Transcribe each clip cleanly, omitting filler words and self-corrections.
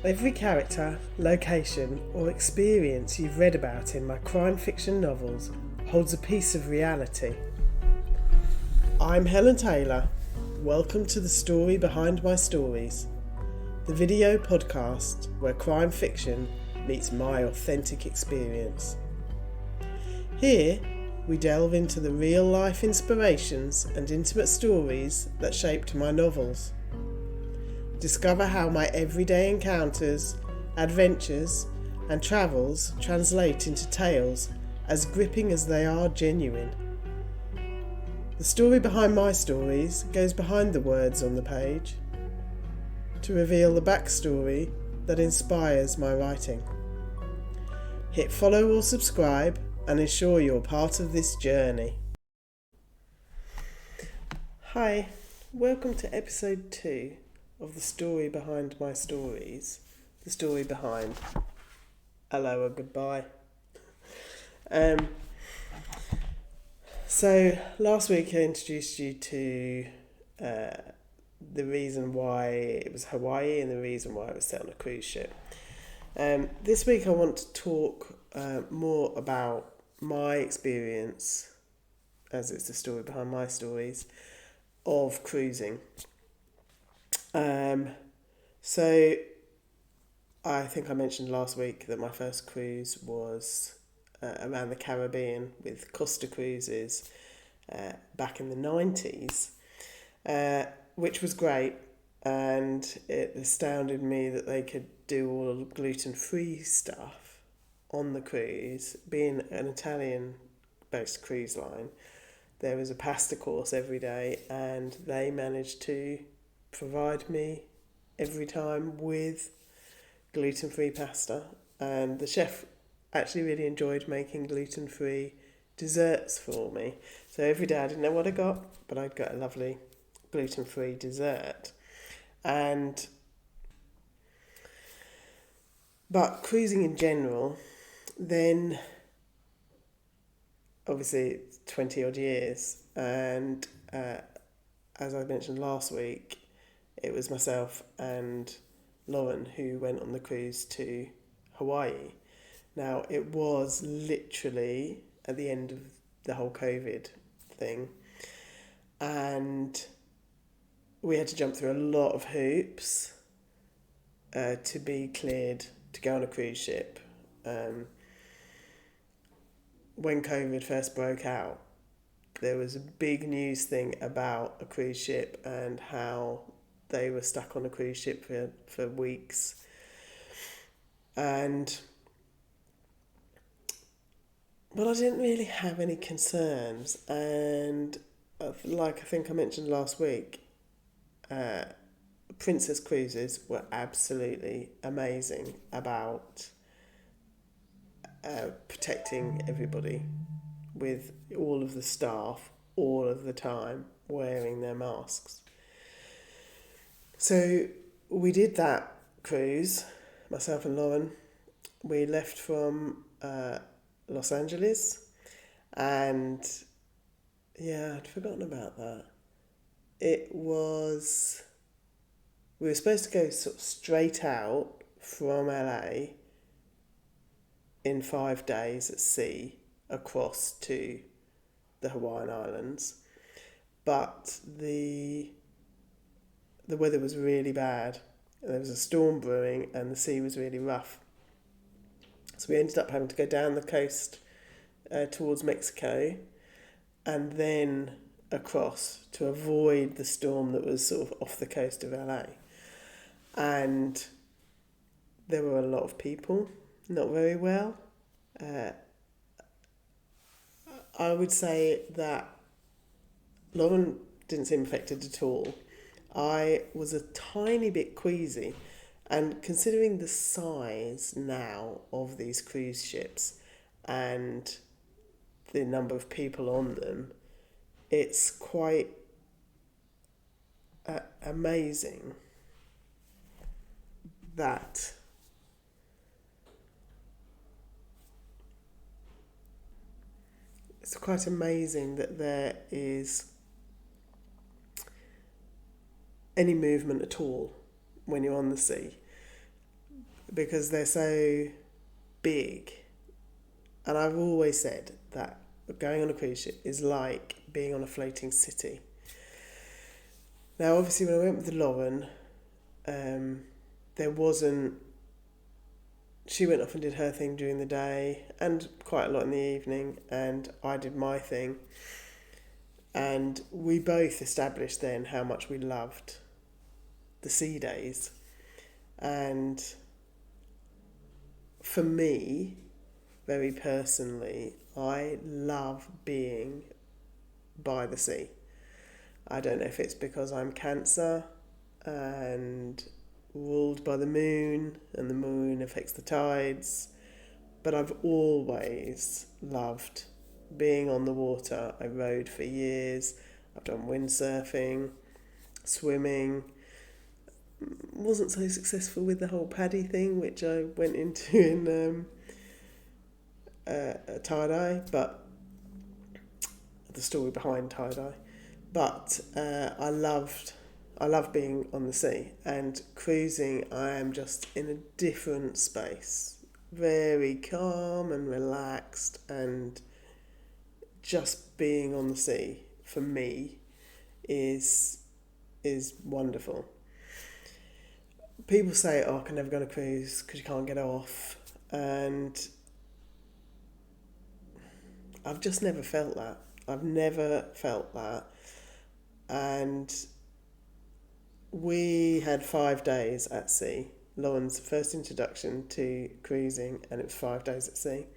Every character, location, or experience you've read about in my crime fiction novels holds a piece of reality. I'm Helen Taylor. Welcome to the story behind my stories, the video podcast where crime fiction meets my authentic experience. Here, we delve into the real-life inspirations and intimate stories that shaped my novels. Discover how my everyday encounters, adventures, and travels translate into tales as gripping as they are genuine. The story behind my stories goes behind the words on the page to reveal the backstory that inspires my writing. Hit follow or subscribe and ensure you're part of this journey. Hi, welcome to episode 2 of the story behind my stories, the story behind Aloha Goodbye. So last week I introduced you to the reason why it was Hawaii and the reason why it was set on a cruise ship. This week I want to talk more about my experience, as it's the story behind my stories, of cruising. So I think I mentioned last week that my first cruise was around the Caribbean with Costa Cruises back in the 90s, which was great, and it astounded me that they could do all the gluten-free stuff on the cruise. Being an Italian-based cruise line, there was a pasta course every day, and they managed to provide me every time with gluten-free pasta, and the chef actually really enjoyed making gluten-free desserts for me. So every day I didn't know what I got, but I'd got a lovely gluten-free dessert. But cruising in general, then obviously 20 odd years, and as I mentioned last week, it was myself and Lauren who went on the cruise to Hawaii. Now, it was literally at the end of the whole COVID thing, and we had to jump through a lot of hoops to be cleared to go on a cruise ship. When COVID first broke out, there was a big news thing about a cruise ship and how they were stuck on a cruise ship for weeks. But I didn't really have any concerns. And like I think I mentioned last week, Princess Cruises were absolutely amazing about protecting everybody, with all of the staff all of the time wearing their masks. So we did that cruise, myself and Lauren. We left from Los Angeles, and yeah, I'd forgotten about that. We were supposed to go sort of straight out from LA in 5 days at sea across to the Hawaiian Islands, but the weather was really bad. There was a storm brewing and the sea was really rough. So we ended up having to go down the coast towards Mexico and then across to avoid the storm that was sort of off the coast of LA. And there were a lot of people, not very well. I would say that Lauren didn't seem affected at all. I was a tiny bit queasy, and considering the size now of these cruise ships and the number of people on them, it's quite amazing that there is any movement at all when you're on the sea. because they're so big. And I've always said that going on a cruise ship is like being on a floating city. Now, obviously, when I went with Lauren, there wasn't... She went off and did her thing during the day and quite a lot in the evening, and I did my thing. And we both established then how much we loved the sea days. And for me, very personally, I love being by the sea. I don't know if it's because I'm Cancer and ruled by the moon, and the moon affects the tides, but I've always loved being on the water. I rode for years. I've done windsurfing, swimming. Wasn't so successful with the whole paddy thing, which I went into in tie-dye, but the story behind tie-dye. But I love being on the sea, and cruising, I am just in a different space, very calm and relaxed, and just being on the sea for me is wonderful. People say, "Oh, I can never go on a cruise because you can't get off," and I've just never felt that. I've never felt that. And we had 5 days at sea. Lauren's first introduction to cruising, and it was 5 days at sea.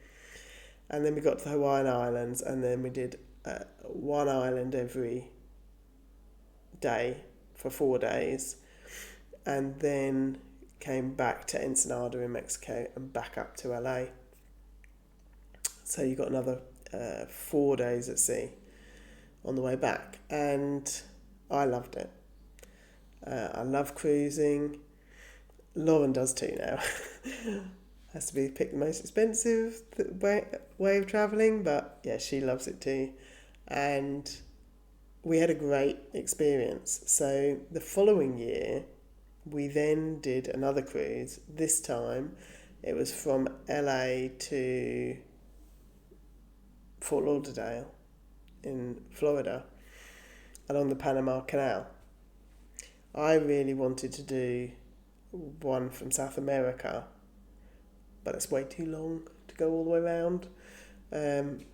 And then we got to the Hawaiian Islands, and then we did one island every day for 4 days, and then came back to Ensenada in Mexico and back up to LA. So you got another 4 days at sea on the way back, and I loved it. I love cruising. Lauren does too now. Has to be picked the most expensive way of travelling, but yeah, she loves it too. And we had a great experience. So the following year, we then did another cruise. This time, it was from LA to Fort Lauderdale in Florida, along the Panama Canal. I really wanted to do one from South America, but it's way too long to go all the way around. And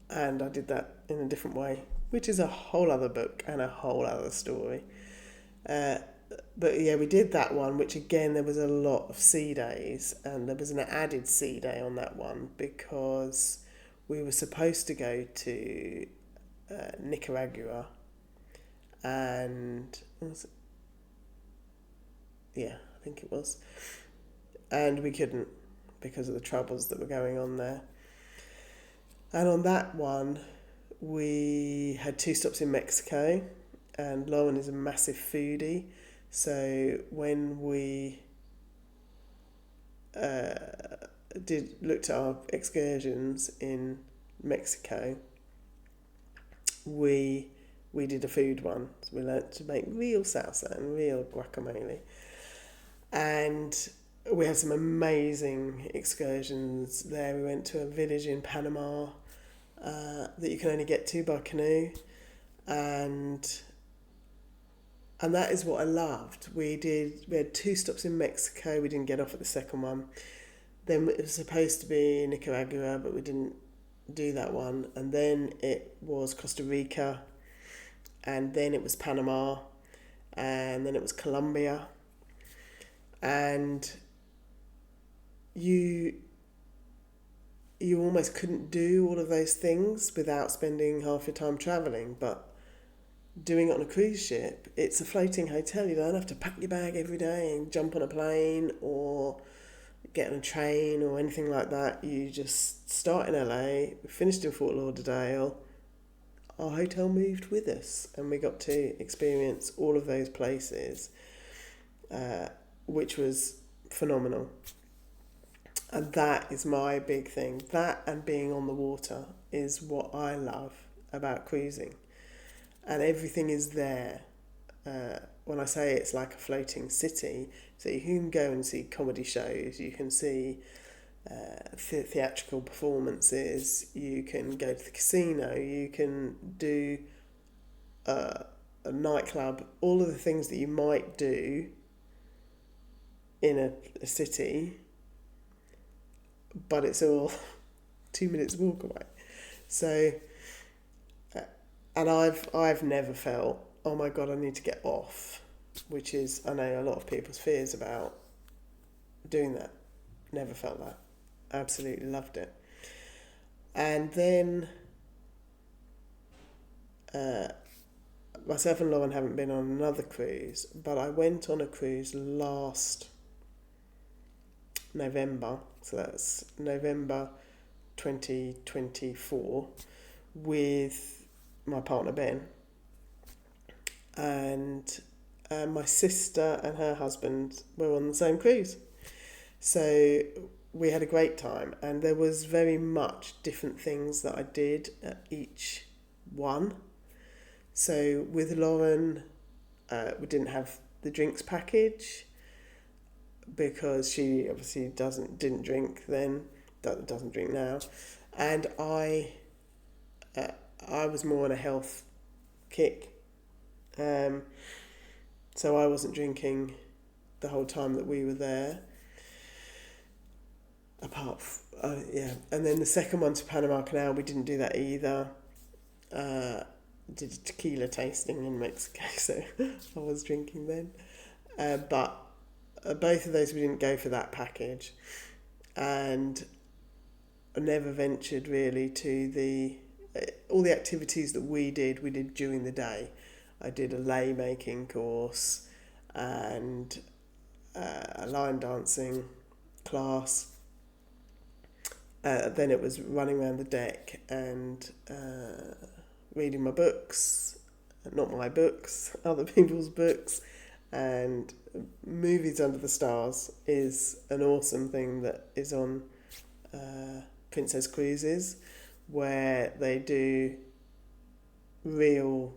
I did that in a different way, which is a whole other book and a whole other story. But yeah, we did that one, which again, there was a lot of sea days, and there was an added sea day on that one because we were supposed to go to Nicaragua, and I think it was, and we couldn't because of the troubles that were going on there. And on that one, we had 2 stops in Mexico, and Lauren is a massive foodie, so when we looked at our excursions in Mexico, we did a food one. So we learnt to make real salsa and real guacamole. And we had some amazing excursions there. We went to a village in Panama that you can only get to by canoe. And that is what I loved. We had 2 stops in Mexico. We didn't get off at the second one. Then it was supposed to be Nicaragua, but we didn't do that one. And then it was Costa Rica, and then it was Panama, and then it was Colombia. And you almost couldn't do all of those things without spending half your time travelling, but doing it on a cruise ship, it's a floating hotel. You don't have to pack your bag every day and jump on a plane or get on a train or anything like that. You just start in LA, we finished in Fort Lauderdale, our hotel moved with us, and we got to experience all of those places, which was phenomenal. And that is my big thing. That and being on the water is what I love about cruising. And everything is there. when I say it's like a floating city, so you can go and see comedy shows, you can see theatrical performances, you can go to the casino, you can do a nightclub, all of the things that you might do in a city, but it's all 2 minutes walk away. So, and I've never felt, oh my God, I need to get off, which is, I know, a lot of people's fears about doing that. Never felt that. Absolutely loved it. And then myself and Lauren haven't been on another cruise, but I went on a cruise last November, so that's November 2024, with my partner Ben, and my sister and her husband were on the same cruise. So we had a great time, and there was very much different things that I did at each one. So with Lauren, we didn't have the drinks package because she obviously didn't drink then, doesn't drink now, and I was more on a health kick, so I wasn't drinking the whole time that we were there. And then the second one to Panama Canal, we didn't do that either. Did a tequila tasting in Mexico, so I was drinking then. But both of those we didn't go for that package, and I never ventured really to all the activities that we did during the day. I did a lei making course and a line dancing class. Then it was running around the deck and reading my books, not my books, other people's books. And Movies Under the Stars is an awesome thing that is on Princess Cruises, where they do the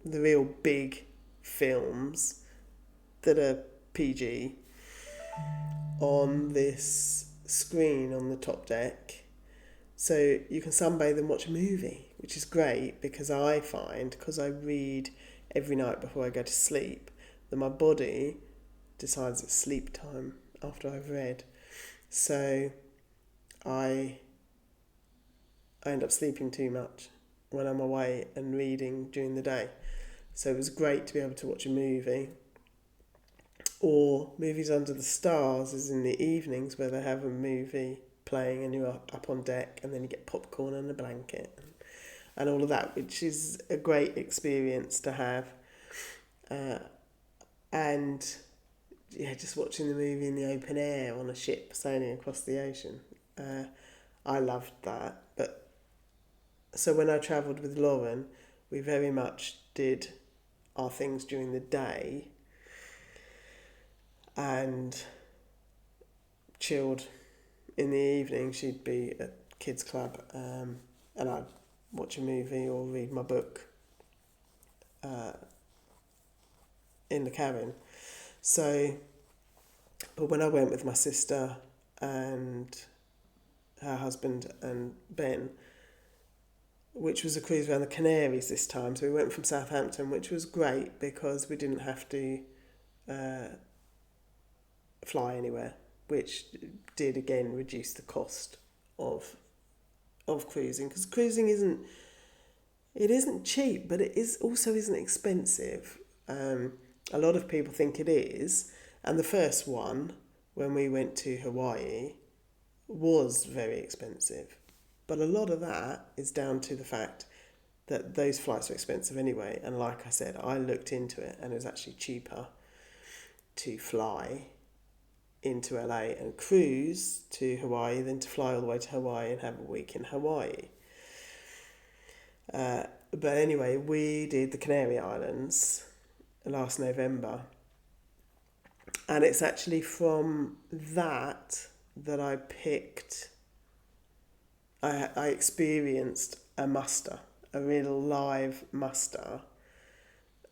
real big films that are PG on this screen on the top deck, so you can sunbathe and watch a movie, which is great because I find, because I read every night before I go to sleep, that my body decides it's sleep time after I've read, so I end up sleeping too much when I'm away and reading during the day. So it was great to be able to watch a movie. Or Movies Under the Stars is in the evenings, where they have a movie playing and you're up on deck, and then you get popcorn and a blanket and all of that, which is a great experience to have. And yeah, just watching the movie in the open air on a ship sailing across the ocean. I loved that. But so when I travelled with Lauren, we very much did our things during the day and chilled in the evening. She'd be at kids club, and I'd watch a movie or read my book in the cabin. So, but when I went with my sister and her husband and Ben, which was a cruise around the Canaries this time, so we went from Southampton, which was great because we didn't have to fly anywhere, which did again reduce the cost of cruising, because cruising isn't cheap, but it isn't expensive. A lot of people think it is, and the first one when we went to Hawaii was very expensive, but a lot of that is down to the fact that those flights are expensive anyway, and like I said, I looked into it and it was actually cheaper to fly into LA and cruise to Hawaii than to fly all the way to Hawaii and have a week in Hawaii. But anyway, we did the Canary Islands last November, and it's actually from that I picked, I experienced a muster, a real live muster,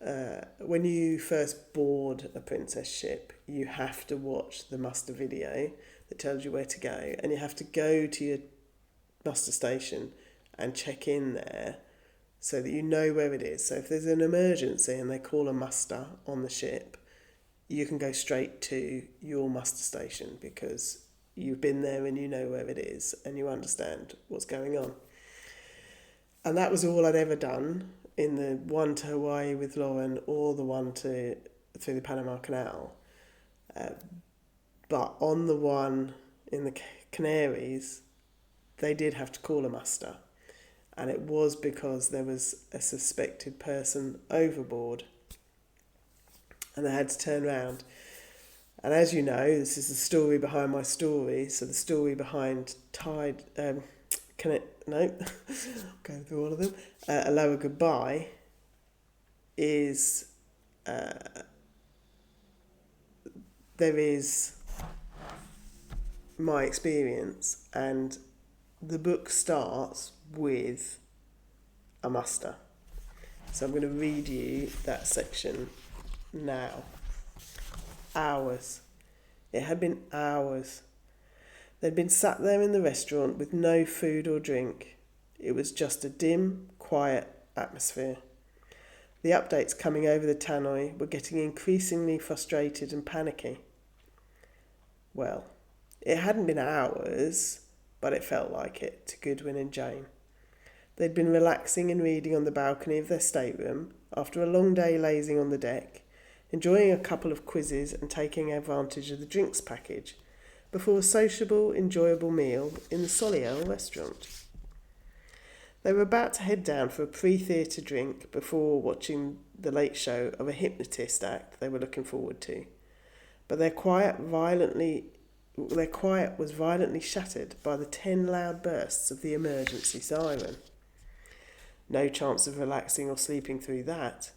when you first board a princess ship, you have to watch the muster video that tells you where to go, and you have to go to your muster station and check in there so that you know where it is. So if there's an emergency and they call a muster on the ship, you can go straight to your muster station because you've been there and you know where it is and you understand what's going on. And that was all I'd ever done in the one to Hawaii with Lauren or the one through the Panama Canal. But on the one in the Canaries, they did have to call a muster. And it was because there was a suspected person overboard and they had to turn around. And as you know, this is the story behind my story. So the story behind I'll go through all of them. Aloha Goodbye is there is my experience, and the book starts with a muster. So I'm going to read you that section now. Hours. It had been hours. They'd been sat there in the restaurant with no food or drink. It was just a dim, quiet atmosphere. The updates coming over the tannoy were getting increasingly frustrated and panicky. Well, it hadn't been hours, but it felt like it to Goodwin and Jane. They'd been relaxing and reading on the balcony of their stateroom after a long day lazing on the deck, enjoying a couple of quizzes and taking advantage of the drinks package before a sociable, enjoyable meal in the Soliel restaurant. They were about to head down for a pre-theatre drink before watching the late show of a hypnotist act they were looking forward to. But their quiet was violently shattered by the 10 loud bursts of the emergency siren. No chance of relaxing or sleeping through that,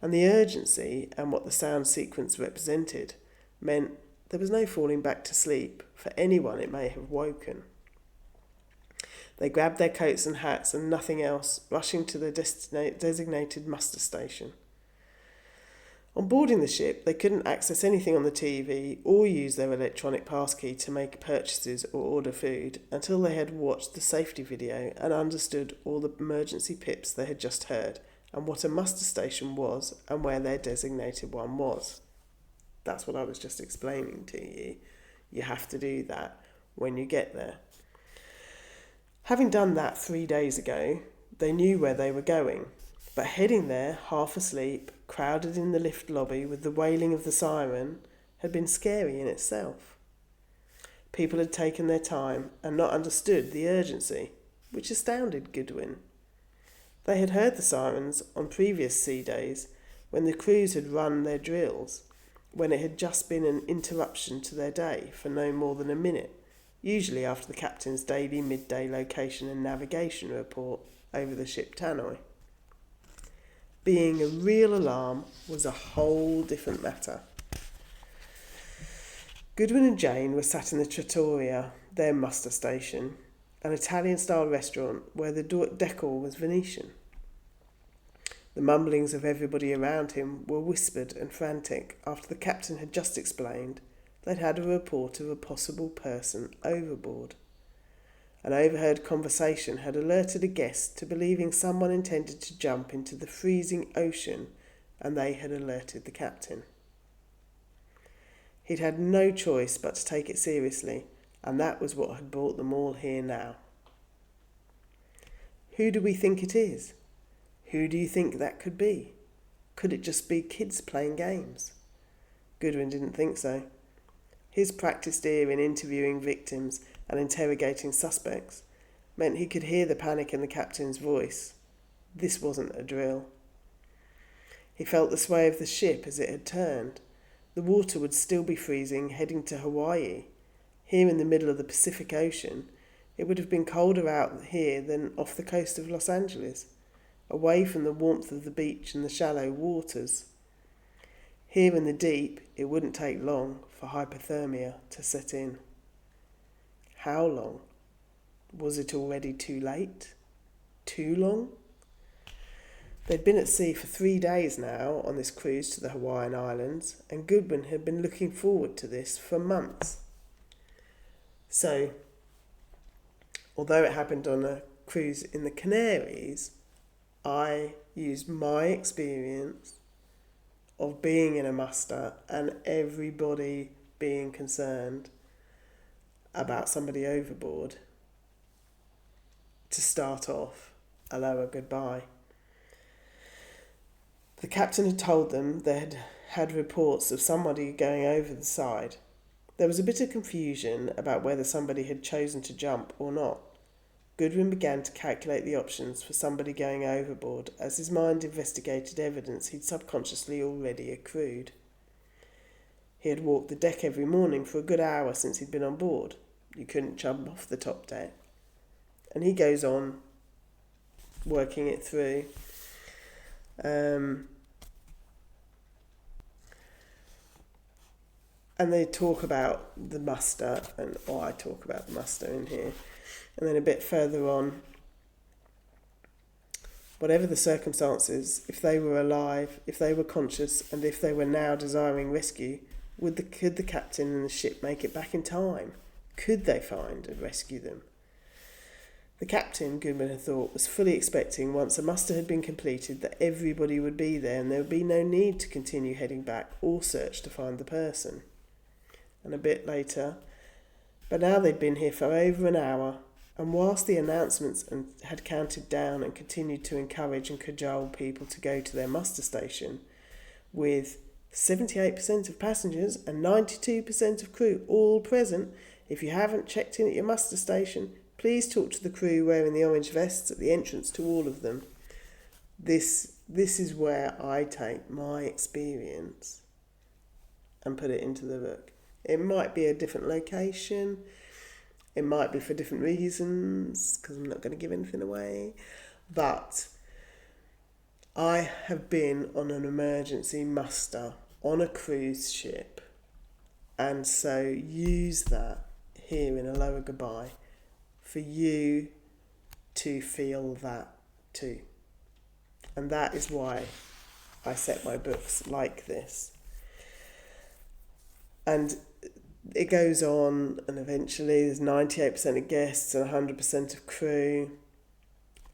and the urgency and what the sound sequence represented meant there was no falling back to sleep for anyone it may have woken. They grabbed their coats and hats and nothing else, rushing to their designated muster station. On boarding the ship, they couldn't access anything on the TV or use their electronic passkey to make purchases or order food until they had watched the safety video and understood all the emergency pips they had just heard and what a muster station was and where their designated one was. That's what I was just explaining to you. You have to do that when you get there. Having done that 3 days ago, they knew where they were going, but heading there, half asleep, crowded in the lift lobby with the wailing of the siren, had been scary in itself. People had taken their time and not understood the urgency, which astounded Goodwin. They had heard the sirens on previous sea days when the crews had run their drills, when it had just been an interruption to their day for no more than a minute, usually after the captain's daily midday location and navigation report over the ship tannoy. Being a real alarm was a whole different matter. Goodwin and Jane were sat in the trattoria, their muster station, an Italian-style restaurant where the decor was Venetian. The mumblings of everybody around him were whispered and frantic after the captain had just explained they'd had a report of a possible person overboard. An overheard conversation had alerted a guest to believing someone intended to jump into the freezing ocean, and they had alerted the captain. He'd had no choice but to take it seriously, and that was what had brought them all here now. Who do we think it is? Who do you think that could be? Could it just be kids playing games? Goodwin didn't think so. His practiced ear in interviewing victims and interrogating suspects meant he could hear the panic in the captain's voice. This wasn't a drill. He felt the sway of the ship as it had turned. The water would still be freezing, heading to Hawaii. Here in the middle of the Pacific Ocean, it would have been colder out here than off the coast of Los Angeles, away from the warmth of the beach and the shallow waters. Here in the deep, it wouldn't take long for hypothermia to set in. How long? Was it already too late? Too long? They'd been at sea for 3 days now on this cruise to the Hawaiian Islands, and Goodwin had been looking forward to this for months. So, although it happened on a cruise in the Canaries, I used my experience of being in a muster and everybody being concerned about somebody overboard to start off Aloha Goodbye. The captain had told them they had had reports of somebody going over the side. There was a bit of confusion about whether somebody had chosen to jump or not. Goodwin began to calculate the options for somebody going overboard as his mind investigated evidence he'd subconsciously already accrued. He had walked the deck every morning for a good hour since he'd been on board. You couldn't jump off the top deck. And he goes on working it through. And they talk about the muster, I talk about the muster in here. And then a bit further on, whatever the circumstances, if they were alive, if they were conscious, and if they were now desiring rescue, could the captain and the ship make it back in time? Could they find and rescue them? The captain, Goodwin had thought, was fully expecting once the muster had been completed that everybody would be there and there would be no need to continue heading back or search to find the person. And a bit later, but now they'd been here for over an hour, and whilst the announcements had counted down and continued to encourage and cajole people to go to their muster station, with 78% of passengers and 92% of crew all present, if you haven't checked in at your muster station, please talk to the crew wearing the orange vests at the entrance to all of them. This is where I take my experience and put it into the book. It might be a different location. It might be for different reasons, because I'm not going to give anything away. But I have been on an emergency muster on a cruise ship. And so use that here in Aloha Goodbye for you to feel that too. And that is why I set my books like this. And it goes on, and eventually there's 98% of guests and 100% of crew.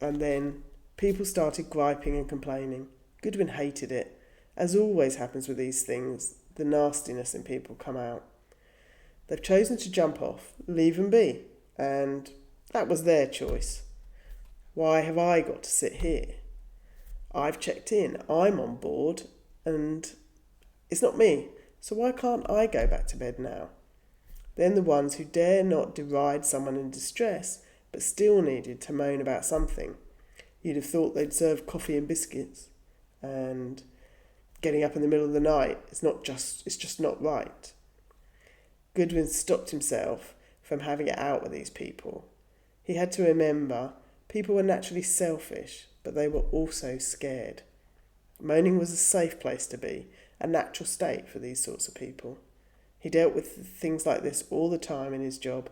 And then people started griping and complaining. Goodwin hated it. As always happens with these things, the nastiness in people come out. They've chosen to jump off, leave them be, and that was their choice. Why have I got to sit here? I've checked in, I'm on board, and it's not me. So why can't I go back to bed now? Then the ones who dare not deride someone in distress, but still needed to moan about something. You'd have thought they'd serve coffee and biscuits, and getting up in the middle of the night, it's just not right. Goodwin stopped himself from having it out with these people. He had to remember people were naturally selfish, but they were also scared. Moaning was a safe place to be, a natural state for these sorts of people. He dealt with things like this all the time in his job,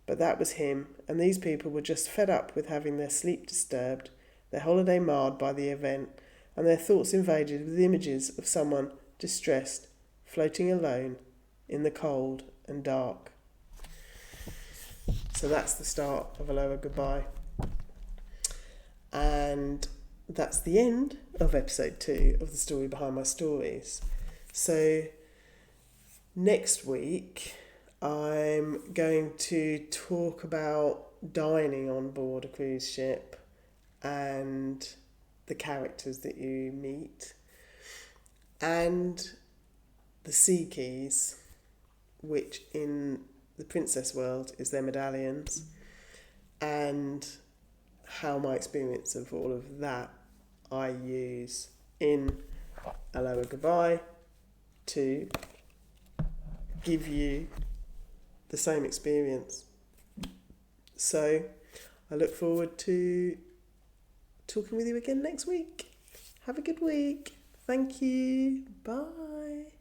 but that was him, and these people were just fed up with having their sleep disturbed, their holiday marred by the event, and their thoughts invaded with images of someone distressed, floating alone in the cold and dark. So that's the start of Aloha Goodbye. And that's the end of episode 2 of the story behind my stories. So next week I'm going to talk about dining on board a cruise ship and the characters that you meet and the sea keys, which in the princess world is their medallions, and how my experience of all of that I use in Aloha Goodbye to give you the same experience. So I look forward to talking with you again next week. Have a good week. Thank you. Bye.